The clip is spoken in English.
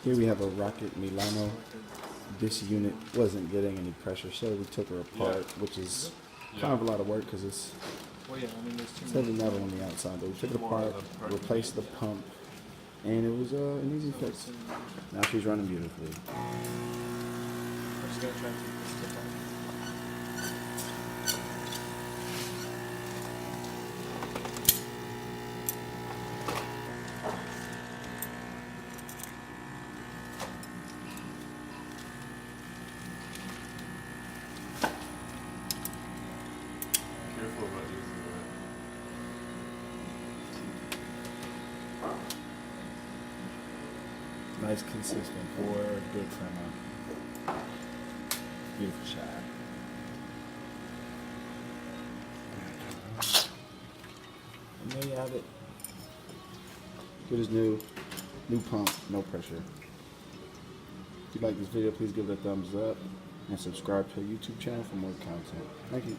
Here we have a Rocket Milano. This unit wasn't getting any pressure, so we took her apart, which is kind of a lot of work because it's heavy metal on the outside. But we took it apart, replaced the pump, and it was an easy fix. Now she's running beautifully. Careful about using that. Nice, consistent pour, good trimmer. Beautiful shot. And there you have it. Good as new. New pump, no pressure. If you like this video, please give it a thumbs up and subscribe to our YouTube channel for more content. Thank you.